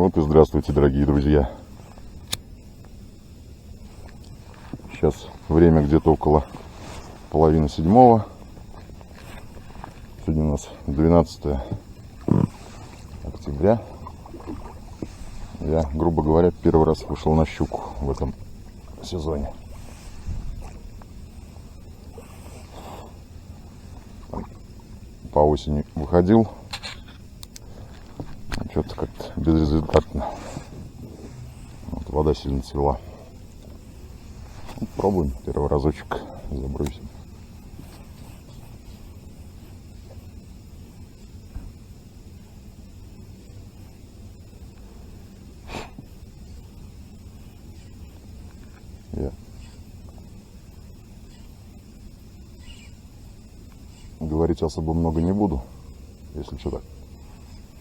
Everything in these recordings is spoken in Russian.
Вот и здравствуйте, дорогие друзья. Сейчас время где-то около половины седьмого. Сегодня у нас 12 октября. Я, грубо говоря, первый раз вышел на щуку в этом сезоне. По осени выходил. Что-то как-то безрезультатно. Вот, вода сильно цвела. Ну, пробуем первый разочек забросим. Говорить особо много не буду, если что, так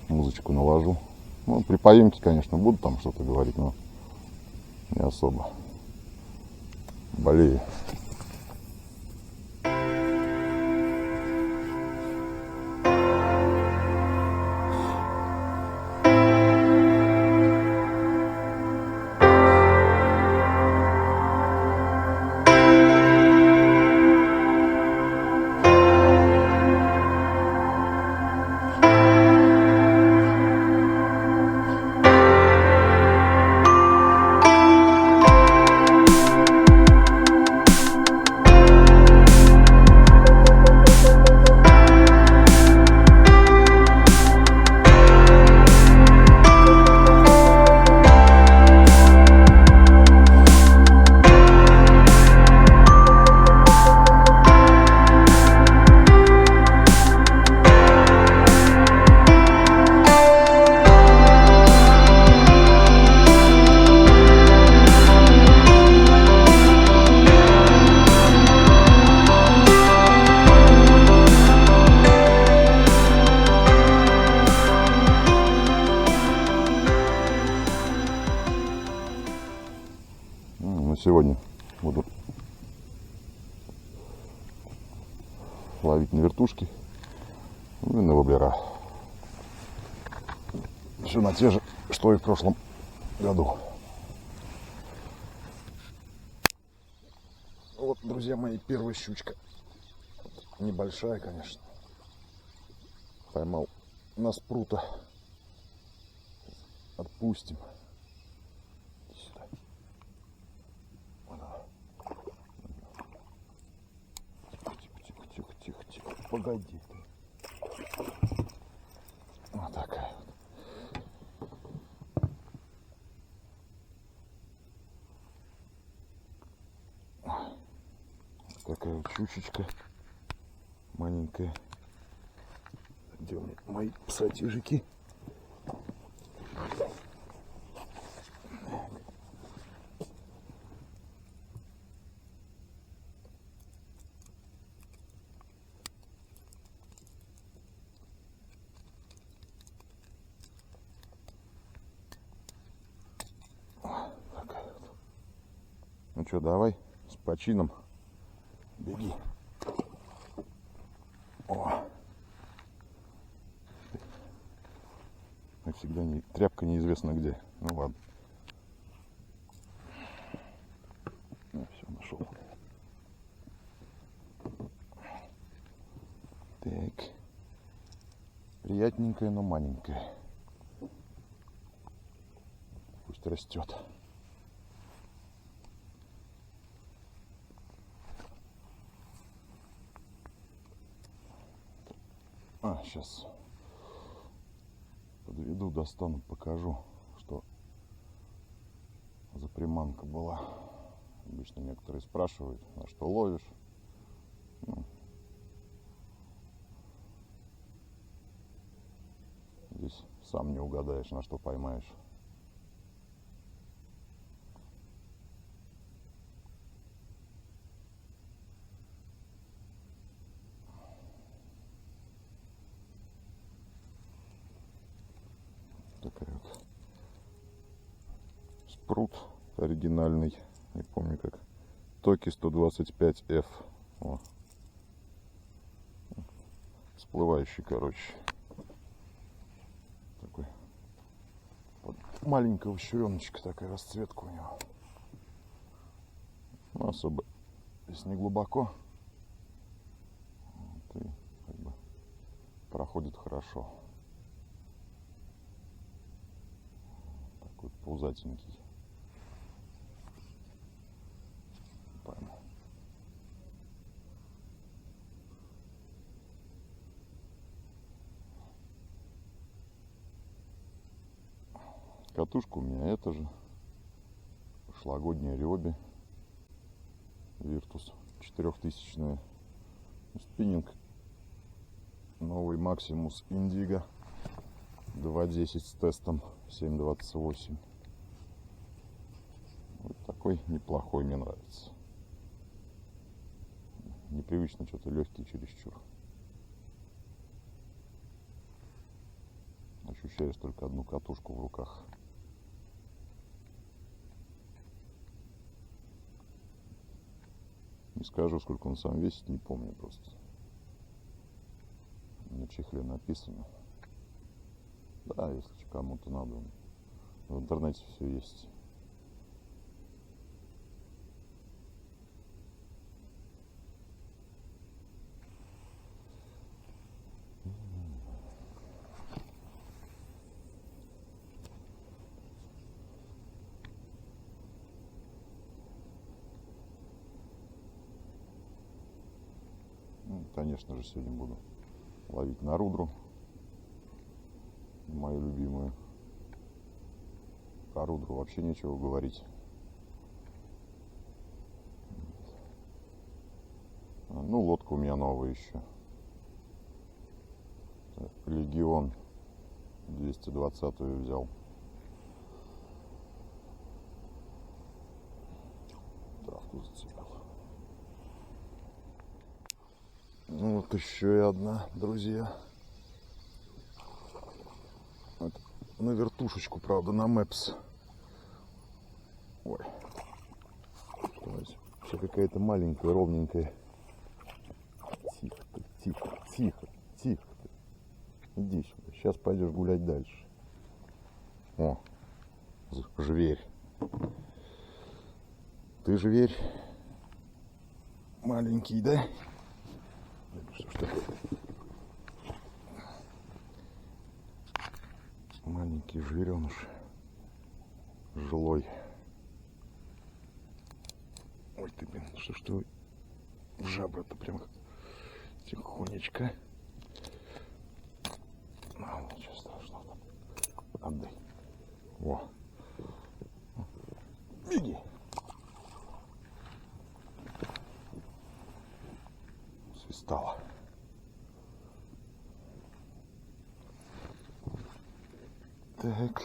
музычку наложу. Ну, при поимке, конечно, буду там что-то говорить, но не особо. Болею. Сегодня буду ловить на вертушки, ну и на воблера. Все на те же, что и в прошлом году. Вот, друзья мои, первая щучка. Небольшая, конечно. Поймал на спрута. Отпустим. Тихо, погоди. Вот такая вот. Такая вот щучечка маленькая. Где у меня мои пассатижики? Ну что, давай с почином беги. О. Как всегда, тряпка неизвестно где. Ну ладно. Ну, все, нашел. Так. Приятненькая, но маленькая. Пусть растет. Сейчас подведу, достану, покажу, что за приманка была. Обычно некоторые спрашивают, на что ловишь. Ну, здесь сам не угадаешь, на что поймаешь. Такая вот спрут оригинальный, не помню как, Токи 125F. О. Всплывающий, короче, такой маленького щуреночка такая расцветка у него. Ну, особо, если не глубоко, то и как бы проходит хорошо. Такой пузатенький. Пойму. Катушка у меня эта же. Прошлогодняя Рёби. Virtus 4000. Спиннинг. Новый Maximus Indigo 2.10 с тестом 7.28. Вот такой неплохой, мне нравится. Непривычно, что-то легкий чересчур. Ощущаешь только одну катушку в руках. Не скажу, сколько он сам весит, не помню просто. На чехле написано. Да, если кому-то надо, в интернете все есть. Конечно же, сегодня буду ловить на рудру, мою любимую. Про рудру вообще нечего говорить. Ну, лодка у меня новая еще. Легион 220-ю взял. Травку зацепил. Ну, вот еще и одна, друзья. Вот, на вертушечку, правда, на Мэпс. Ой. Все какая-то маленькая, ровненькая. Тихо ты, тихо, тихо, тихо ты. Иди сюда. Сейчас пойдешь гулять дальше. О, зверь. Ты зверь. Маленький, да? Что ж такое? Маленький жиреныш. Жилой. Ой ты, блин, что ж ты в жабры-то прям тихонечко. Ну, ничего страшного. Отдай. Во. Беги. Свистала. Так.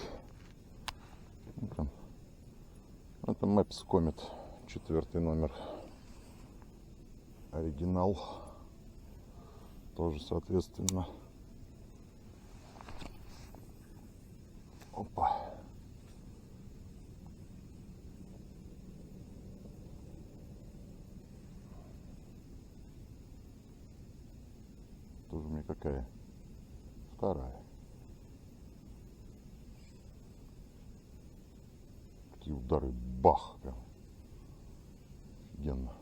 Это Maps Comet, 4 номер. Оригинал. Тоже, соответственно. Опа. Тоже мне какая? Вторая. Такие удары, бах, прям офигенно.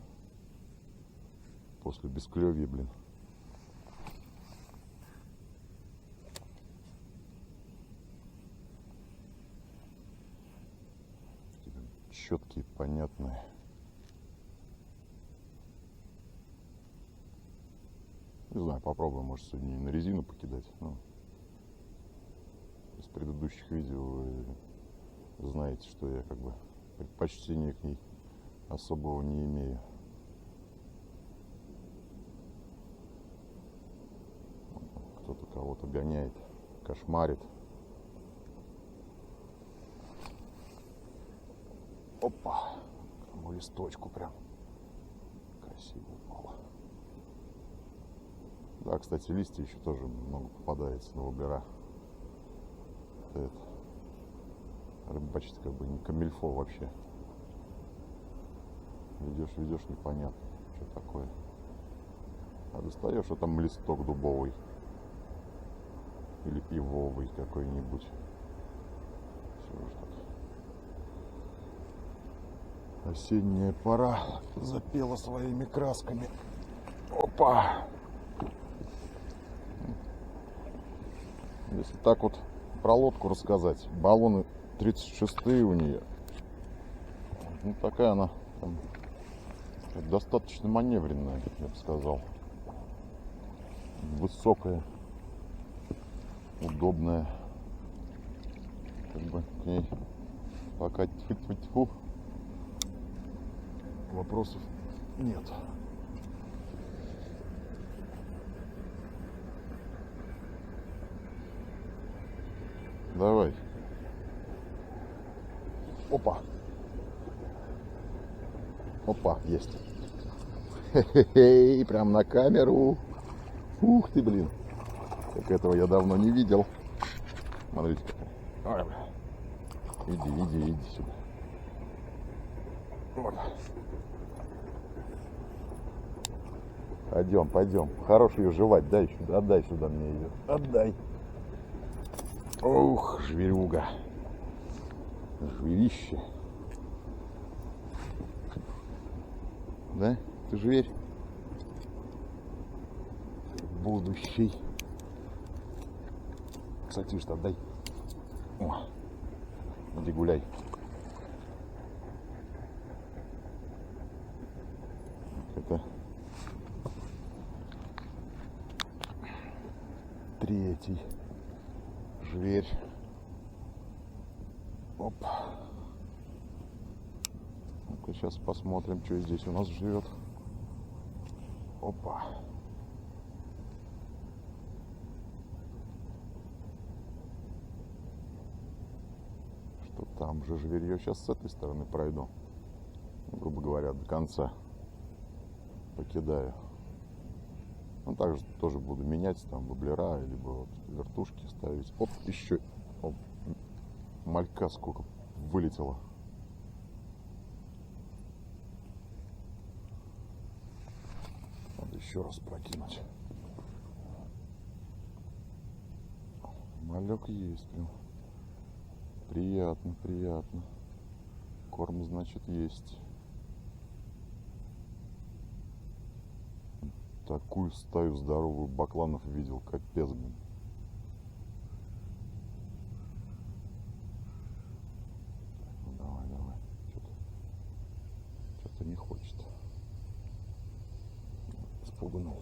После бесклёвья, блин. Четкие, понятные. Не знаю, попробуем, может, сегодня и на резину покидать. Но из предыдущих видео вы знаете, что я как бы предпочтения к ней особого не имею. Кто-то кого-то гоняет, кошмарит. Опа! К тому листочку прям красиво упало. Да, кстати, листья еще тоже много попадается на воблера. Это рыбачить как бы не камильфо вообще. Ведешь, непонятно, что такое. А достаешь, а там листок дубовый. Или ивовый какой-нибудь. Осенняя пора запела своими красками. Опа! Если так вот про лодку рассказать, баллоны 36-е у нее. Ну, такая она там, достаточно маневренная, я бы сказал. Высокая, удобная. Как бы к ней пока тьфу-тьфу-тьфу вопросов нет. Давай. Опа. Опа, есть. Хе-хе-хе, прям на камеру. Ух ты, блин. Как этого я давно не видел. Смотрите какая. Иди сюда. Вот. Пойдем. Хорош ее жевать. Отдай сюда мне ее. Отдай. Ух, зверюга. Зверище. Да? Ты зверь? Будущий. Кстати, что отдай. О, иди гуляй. Это третий зверь. Оп. Ну-ка, сейчас посмотрим, что здесь у нас живет. Опа. Что там же зверье? Сейчас с этой стороны пройду. Грубо говоря, до конца. Покидаю. Ну, также тоже буду менять там воблера, либо вот вертушки ставить. Оп, еще. Оп. Малька сколько вылетело. Надо еще раз прокинуть. Малек есть, блин. Приятно. Корм, значит, есть. Такую стаю здоровую бакланов видел, капец, блин. Ну, давай. Что-то не хочет. Спугнул.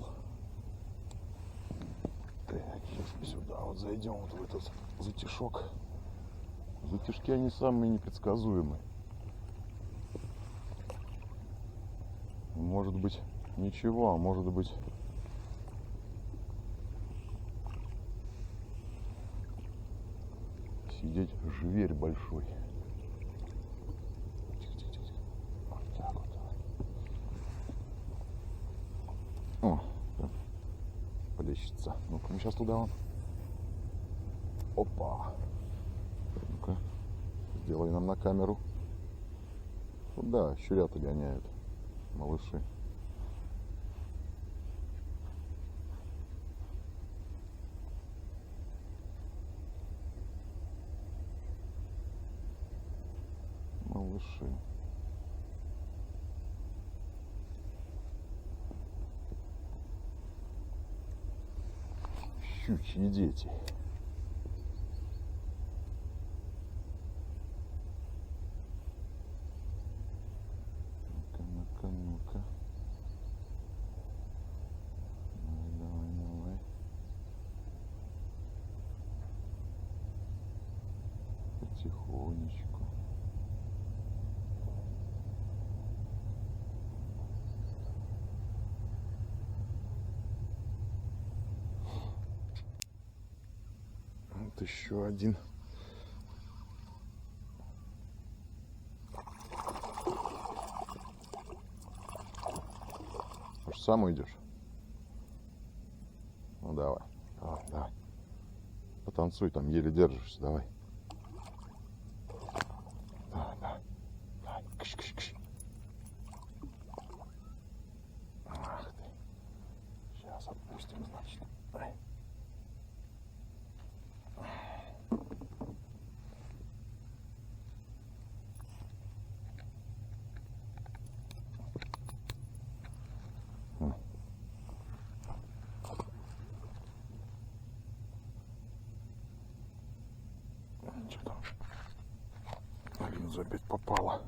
Так, сейчас сюда вот зайдем, вот в этот затишок. Затишки, они самые непредсказуемые. Может быть ничего, а может быть сидеть зверь большой. Тихо. Вот так вот. О, плещется. Ну-ка, мы сейчас туда вон. Опа. Ну-ка, сделай нам на камеру. Да, щурята гоняют. Малыши. Щучьи дети. Ну-ка. Давай. Потихонечку. Вот еще один. Может, сам уйдешь? Ну давай. Потанцуй, там еле держишься, давай. Давай. Кш. Ах ты. Сейчас отпустим, значит. Ай. Что там? На линзу опять попало.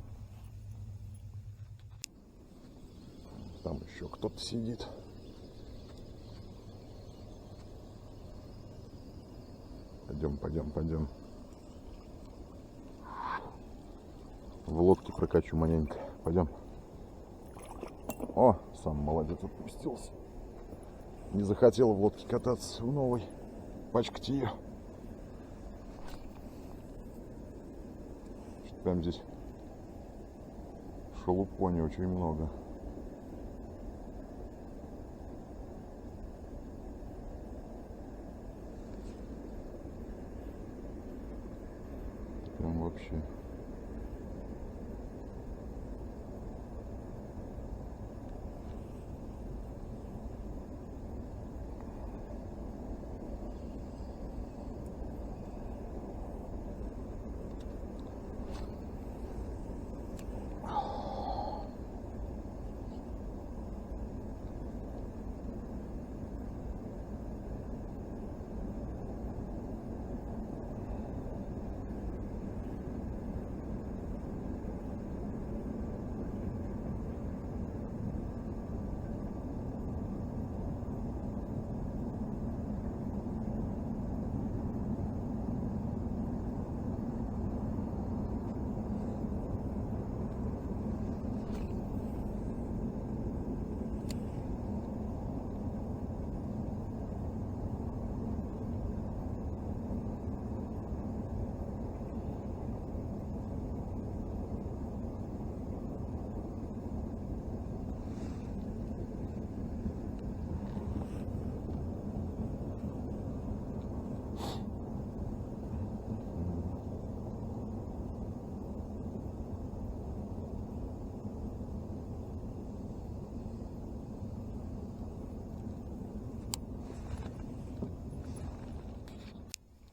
Там еще кто-то сидит. Пойдем. В лодке прокачу маленько. Пойдем. О, сам молодец, отпустился. Не захотел в лодке кататься в новой. Пачкать ее. Что прям здесь шелупони очень много. Прям вообще.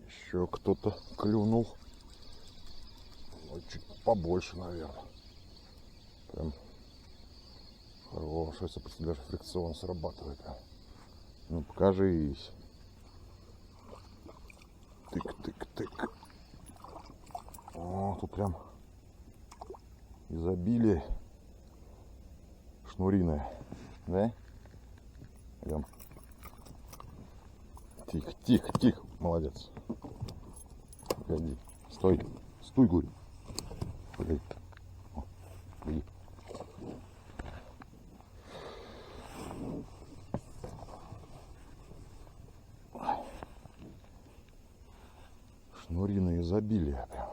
Еще кто-то клюнул. Ну, чуть побольше, наверное. Прям хороший, даже фрикцион срабатывает. Ну, покажись. Тык. О, тут прям изобилие шнуриное. Да? Прям. Тихо. Молодец. Погоди. Стой, говорю. Погоди. О, погоди. Шнуриное изобилие прям.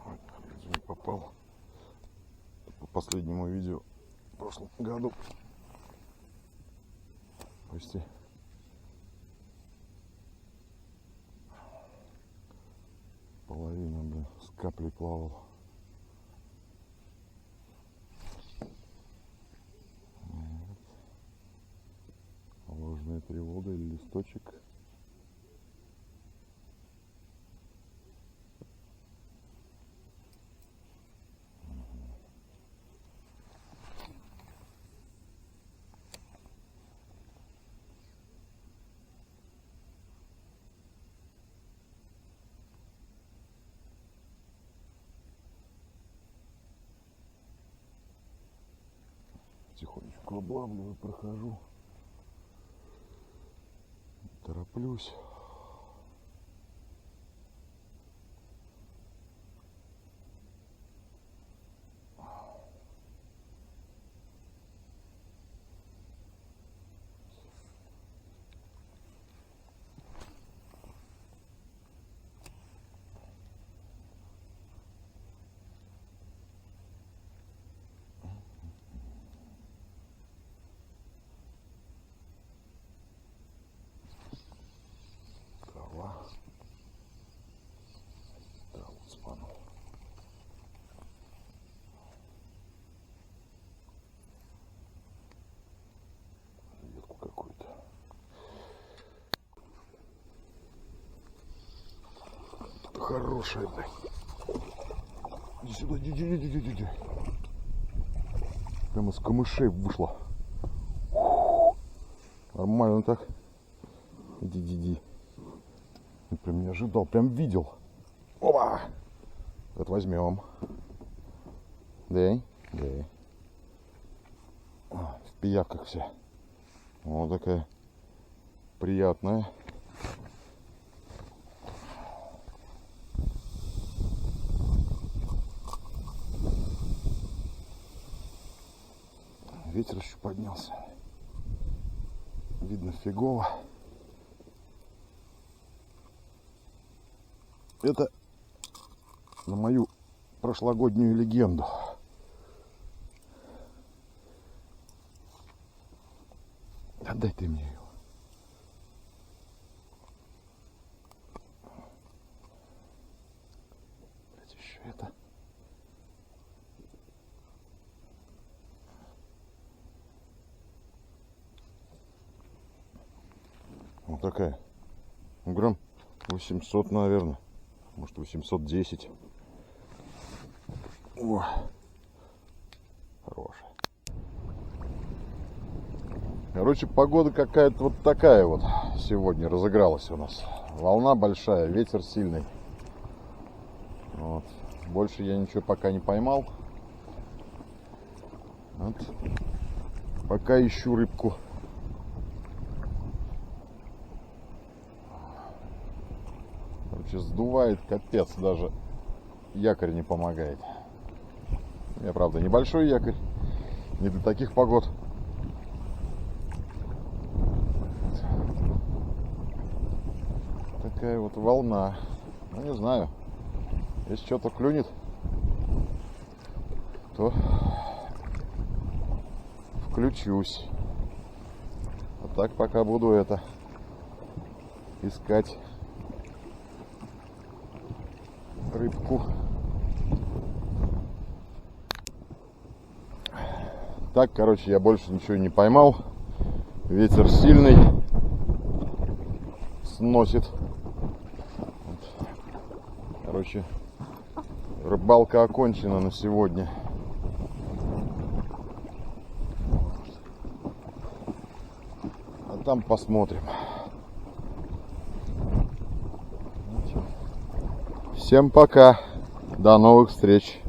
Ой, не попал. По последнему видео в прошлом году. Почти. Половина, блин, с каплей плавал. Ложная тревога или листочек. Потихонечку облавливаю, прохожу. Тороплюсь. Хорошая, блядь. Иди сюда, иди. Прямо с камышей вышла. Нормально так. Иди. Я прям не ожидал, прям видел. Опа! Вот возьмем. Да. В пиявках вся. Вот такая приятная. Ветер еще поднялся. Видно фигово. Это на мою прошлогоднюю легенду. Отдай ты мне его. Блять, еще это. Вот такая. Грамм 800, наверное. Может, 810. О, хорошая. Короче, погода какая-то вот такая вот сегодня разыгралась у нас. Волна большая, ветер сильный. Вот. Больше я ничего пока не поймал. Вот. Пока ищу рыбку. Короче, сдувает капец, даже якорь не помогает. У меня, правда, небольшой якорь, не для таких погод. Такая вот волна. Ну, не знаю, если что-то клюнет, то включусь. А так пока буду это искать рыбку. Так, короче, я больше ничего не поймал. Ветер сильный, сносит. Вот. Короче, рыбалка окончена на сегодня. А там посмотрим. Всем пока. До новых встреч.